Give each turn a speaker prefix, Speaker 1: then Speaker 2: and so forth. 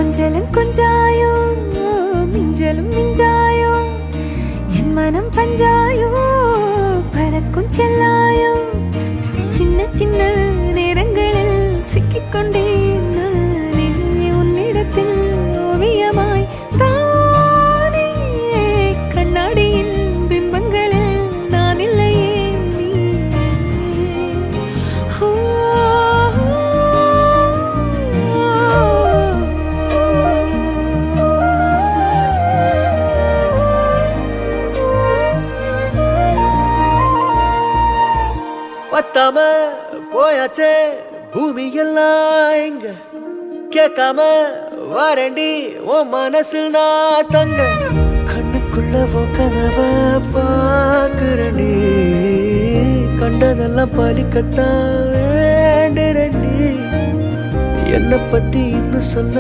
Speaker 1: கொஞ்சலும் கொஞ்சாயோ மிஞ்சலும் மிஞ்சாயோ என் மனம் பஞ்சாயோ பறக்கும் செல்லாயோ சின்ன சின்ன நேரங்களில் சிக்கிக்கொண்டேன் நானே உன்னிடத்தில் ஓவியமாய் தானே கண்ணாடியின் பிம்பங்களில் நான் இல்லையே
Speaker 2: பத்தாம போயாச்சே பூமி எல்லாம் இங்க கேட்காம வாரண்டி உன் மனசில் நான் தங்க கண்ணுக்குள்ள உன் கனவ பாக்குறண்டி கண்டதெல்லாம் பலிக்கத்தான் வேண்டுறண்டி என்னை பத்தி இன்னும் சொல்ல